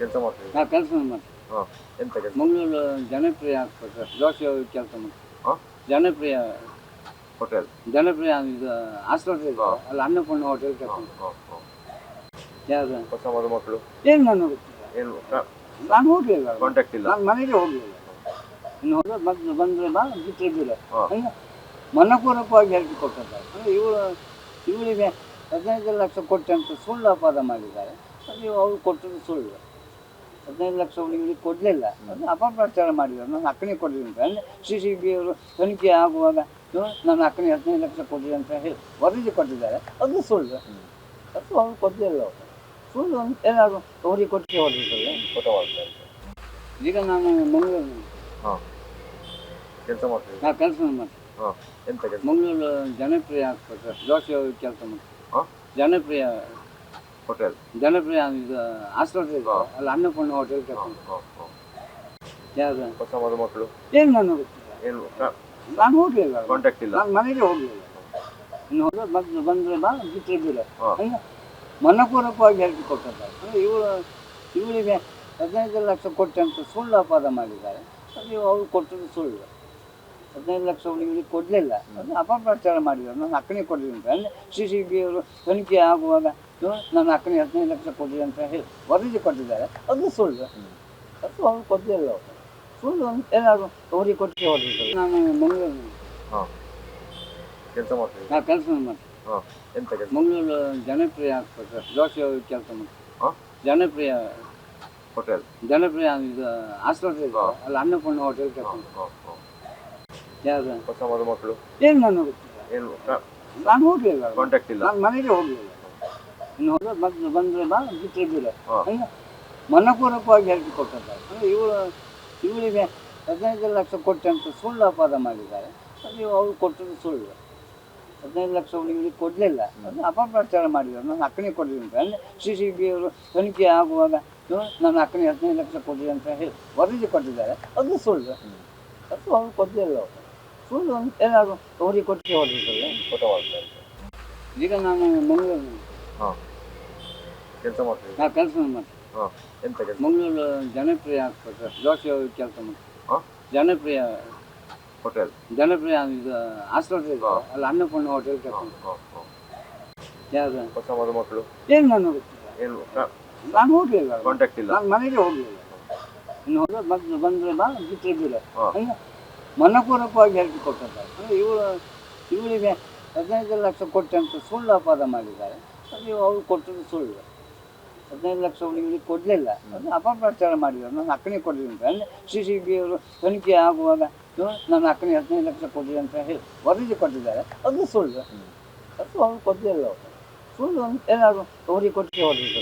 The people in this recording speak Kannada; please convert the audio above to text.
ಕೆಲಸ ಮಾಡ್ತೀವಿ. ನಾ ಕೆಲಸ ಮಾಡ್ತೀನಿ. ಹಾಂ. ಎಂತ ಕೆಲಸ? ಮಂಗಳೂರು ಜನಪ್ರಿಯ ಆಸ್ಪತ್ರೆ ದೋಸೆ ಕೆಲಸ ಮಾಡ್ತೀನಿ. ಹಾಂ? ಜನಪ್ರಿಯ ಹೋಟೆಲ್. ಜನಪ್ರಿಯ ಇದು ಆಸ್ಪತ್ರೆ ಇದೆ ಅಲ್ಲಿ ಅನ್ನಪೂರ್ಣ ಹೋಟೆಲ್ ಕೆಲಸ ಹಾಂ ಮಾಡ್ತೀನಿ. ಹಾಂ ಹಾಂ. ಯಾವುದು ಹೊಸ ಮದುಮಕ್ಕಳು ಏನು ನಾನು ಗೊತ್ತಿಲ್ಲ, ಏನು ನಾನು ಹೋಗಲಿಲ್ಲ, ಕಾಂಟ್ಯಾಕ್ಟ್ ಇಲ್ಲ? ನಾನು ಮನೆಗೆ ಹೋಗಲಿಲ್ಲ. ಇನ್ನು ಹೋದ್ರೆ ಬಂದರೆ ಬಾ ಬಿಟ್ಟರೆ ಬಿಡ ಹಾಂ. ಹಂಗೆ ಮನಪೂರ್ವಕವಾಗಿ ಹೇಳಿಕೆ ಕೊಟ್ಟಿದ್ದಾರೆ. ಅಂದರೆ ಇವಳಿಗೆ 15 ಲಕ್ಷ ಕೊಟ್ಟೆ ಅಂತ ಸುಳ್ಳು ಅಪವಾದ ಮಾಡಿದ್ದಾರೆ. ಅದು ಅವ್ರು ಕೊಟ್ಟದ್ದು ಸುಳ್ಳು. 15 ಲಕ್ಷ ಇವಳಿಗೆ ಕೊಡಲಿಲ್ಲ, ಅದು ಅಪಪ್ರಚಾರ ಮಾಡಿದ್ದಾರೆ. ನಾನು ಅಕ್ಕನಿಗೆ ಕೊಡಲಿಲ್ಲ ಅಂತ ಅಂದರೆ CCB ಅವರು ತನಿಖೆ ಆಗುವಾಗ ನನ್ನ ಅಕ್ಕನಿಗೆ 15 ಲಕ್ಷ ಕೊಡಲಿ ಅಂತ ಹೇಳಿ ವರದಿ ಕೊಟ್ಟಿದ್ದಾರೆ. ಅದು ಸುಳ್ಳು. ಅದು ಅವ್ರು ಕೊಡಲಿಲ್ಲ. ಅವರು ಸುಳ್ಳು ಏನಾದರೂ ಅವರಿಗೆ ಕೊಟ್ಟಿಗೆ ಹೊರಡಿಸಲ್ಲ. ಫೋಟೋ ಮಾಡ್ತಾರೆ. ಈಗ ನಾನು ಮಂಗಳೂರು ಹಾಂ. ಕೆಲಸ ಮಾಡ್ತೀವಿ. ನಾ ಕೆಲಸ ಮಾಡ್ತೀನಿ. ಹಾಂ. ಎಂತ ಕೆಲಸ? ಮಂಗಳೂರು ಜನಪ್ರಿಯ ಆಸ್ಪತ್ರೆ ದೋಸೆ ಕೆಲಸ ಮಾಡ್ತೀನಿ. ಹಾಂ? ಜನಪ್ರಿಯ ಹೋಟೆಲ್. ಜನಪ್ರಿಯ ಇದು ಆಸ್ಪತ್ರೆ ಇದೆ ಅಲ್ಲಿ ಅನ್ನಪೂರ್ಣ ಹೋಟೆಲ್ ಕೆಲಸ ಹಾಂ ಮಾಡ್ತೀನಿ. ಹಾಂ ಹಾಂ. ಯಾವುದು ಹೊಸ ಮದುಮಕ್ಕಳು ಏನು ನಾನು ಗೊತ್ತಿಲ್ಲ, ಏನು ನಾನು ಹೋಗಲಿಲ್ಲ, ಕಾಂಟ್ಯಾಕ್ಟ್ ಇಲ್ಲ? ನಾನು ಮನೆಗೆ ಹೋಗಲಿಲ್ಲ. ಇನ್ನು ಹೋದ್ರೆ ಬಂದರೆ ಬಾ ಬಿಟ್ಟರೆ ಬಿಡ ಹಾಂ. ಹಂಗೆ ಮನಪೂರ್ವಕವಾಗಿ ಹೇಳಿಕೆ ಕೊಟ್ಟಿದ್ದಾರೆ. ಅಂದರೆ ಇವಳಿಗೆ 15 ಲಕ್ಷ ಕೊಟ್ಟೆ ಅಂತ ಸುಳ್ಳು ಅಪವಾದ ಮಾಡಿದ್ದಾರೆ. ಅದು ಅವ್ರು ಕೊಟ್ಟದ್ದು ಸುಳ್ಳು. 15 ಲಕ್ಷ ಇವಳಿಗೆ ಕೊಡಲಿಲ್ಲ, ಅದು ಅಪಪ್ರಚಾರ ಮಾಡಿದ್ದಾರೆ. ನಾನು ಅಕ್ಕನಿಗೆ ಕೊಡಲಿಲ್ಲ ಅಂತ ಅಂದರೆ CCB ಅವರು ತನಿಖೆ ಆಗುವಾಗ ನನ್ನ ಅಕ್ಕನಿಗೆ 15 ಲಕ್ಷ ಕೊಡಲಿ ಅಂತ ಹೇಳಿ ವರದಿ ಕೊಟ್ಟಿದ್ದಾರೆ. ಅದು ಸುಳ್ಳು. ಅದು ಅವ್ರು ಕೊಡಲಿಲ್ಲ. ಅವರು ಸುಳ್ಳು ಏನಾದರೂ ಅವರಿಗೆ ಕೊಟ್ಟಿಗೆ ಹೊರಡಿಸಲ್ಲ. ನಾನು ಮಂಗಳೂರು ಹಾಂ. ಕೆಲಸ ಮಾಡ್ತೀವಿ. ನಾ ಕೆಲಸ ಮಾಡ್ತೀನಿ. ಹಾಂ. ಎಂತ ಕೆಲಸ? ಮಂಗಳೂರು ಜನಪ್ರಿಯ ಆಸ್ಪತ್ರೆ ದೋಸೆ ಕೆಲಸ ಮಾಡ್ತೀನಿ. ಹಾಂ? ಜನಪ್ರಿಯ ಹೋಟೆಲ್. ಜನಪ್ರಿಯ ಇದು ಆಸ್ಪತ್ರೆ ಇದೆ ಅಲ್ಲಿ ಅನ್ನಪೂರ್ಣ ಹೋಟೆಲ್ ಕೆಲಸ ಹಾಂ ಮಾಡ್ತೀನಿ. ಹಾಂ ಹಾಂ. ಯಾವುದು ಹೊಸ ಮದುಮಕ್ಕಳು ಏನು ನಾನು ಗೊತ್ತಿಲ್ಲ, ಏನು ನಾನು ಹೋಗಲಿಲ್ಲ, ಕಾಂಟ್ಯಾಕ್ಟ್ ಇಲ್ಲ? ನಾನು ಮನೆಗೆ ಹೋಗಲಿಲ್ಲ. ಇನ್ನು ಹೋದ್ರೆ ಬಂದರೆ ಬಾ ಬಿಟ್ಟರೆ ಬಿಡ ಹಾಂ. ಹಂಗೆ ಮನಪೂರ್ವಕವಾಗಿ ಹೇಳಿಕೆ ಕೊಟ್ಟಿದ್ದಾರೆ. ಅಂದರೆ ಇವಳಿಗೆ 15 ಲಕ್ಷ ಕೊಟ್ಟೆ ಅಂತ ಸುಳ್ಳು ಅಪವಾದ ಮಾಡಿದ್ದಾರೆ. ಅದು ಅವ್ರು ಕೊಟ್ಟದ್ದು ಸುಳ್ಳು. 15 ಲಕ್ಷ ಇವಳಿಗೆ ಕೊಡಲಿಲ್ಲ, ಅದು ಅಪಪ್ರಚಾರ ಮಾಡಿದ್ದಾರೆ. ನಾನು ಅಕ್ಕನಿಗೆ ಕೊಡಲಿಲ್ಲ ಅಂತ ಅಂದರೆ CCB ಅವರು ತನಿಖೆ ಆಗುವಾಗ ನನ್ನ ಅಕ್ಕನಿಗೆ 15 ಲಕ್ಷ ಕೊಡಲಿ ಅಂತ ಹೇಳಿ ವರದಿ ಕೊಟ್ಟಿದ್ದಾರೆ. ಅದು ಸುಳ್ಳು. ಅದು ಅವ್ರು ಕೊಡಲಿಲ್ಲ. ಅವರು ಸುಳ್ಳು ಏನಾದರೂ ಅವರಿಗೆ ಕೊಟ್ಟಿಗೆ ಹೊರಡಿಸಲ್ಲ. ಫೋಟೋ ಮಾಡ್ತಾರೆ. ಈಗ ನಾನು ಮಂಗಳೂರು ಹಾಂ. ಕೆಲಸ ಮಾಡ್ತೀವಿ. ನಾ ಕೆಲಸ ಮಾಡ್ತೀನಿ. ಹಾಂ. ಎಂತ ಕೆಲಸ? ಮಂಗಳೂರು ಜನಪ್ರಿಯ ಆಸ್ಪತ್ರೆ ದೋಸೆ ಕೆಲಸ ಮಾಡ್ತೀನಿ. ಹಾಂ? ಜನಪ್ರಿಯ ಹೋಟೆಲ್. ಜನಪ್ರಿಯ ಇದು ಆಸ್ಪತ್ರೆ ಇದೆ ಅಲ್ಲಿ ಅನ್ನಪೂರ್ಣ ಹೋಟೆಲ್ ಕೆಲಸ ಹಾಂ ಮಾಡ್ತೀನಿ. ಹಾಂ ಹಾಂ. ಯಾವುದು ಹೊಸ ಮದುಮಕ್ಕಳು ಏನು ನಾನು ಗೊತ್ತಿಲ್ಲ, ಏನು ನಾನು ಹೋಗಲಿಲ್ಲ, ಕಾಂಟ್ಯಾಕ್ಟ್ ಇಲ್ಲ? ನಾನು ಮನೆಗೆ ಹೋಗಲಿಲ್ಲ. ಇನ್ನು ಹೋದ್ರೆ ಬಂದರೆ ಬಾ ಬಿಟ್ಟರೆ ಬಿಡ ಹಾಂ. ಹಂಗೆ ಮನಪೂರ್ವಕವಾಗಿ ಹೇಳಿಕೆ ಕೊಟ್ಟಿದ್ದಾರೆ. ಅಂದರೆ ಇವಳಿಗೆ 15 ಲಕ್ಷ ಕೊಟ್ಟೆ ಅಂತ ಸುಳ್ಳು ಅಪವಾದ ಮಾಡಿದ್ದಾರೆ. ಅದು ಅವ್ರು ಕೊಟ್ಟದ್ದು ಸುಳ್ಳು. 15 ಲಕ್ಷ ಇವಳಿಗೆ ಕೊಡಲಿಲ್ಲ, ಅದು ಅಪಪ್ರಚಾರ ಮಾಡಿದ್ದಾರೆ. ನಾನು ಅಕ್ಕನಿಗೆ ಕೊಡಲಿಲ್ಲ ಅಂತ ಅಂದರೆ CCB ಅವರು ತನಿಖೆ ಆಗುವಾಗ ನನ್ನ ಅಕ್ಕನಿಗೆ 15 ಲಕ್ಷ ಕೊಡಲಿ ಅಂತ ಹೇಳಿ ವರದಿ ಕೊಟ್ಟಿದ್ದಾರೆ. ಅದು ಸುಳ್ಳು. ಅದು ಅವ್ರು ಕೊಡಲಿಲ್ಲ. ಅವರು ಸುಳ್ಳು ಏನಾದರೂ ಅವರಿಗೆ ಕೊಟ್ಟಿಗೆ ಹೊರಡಿಸಲ್ಲ.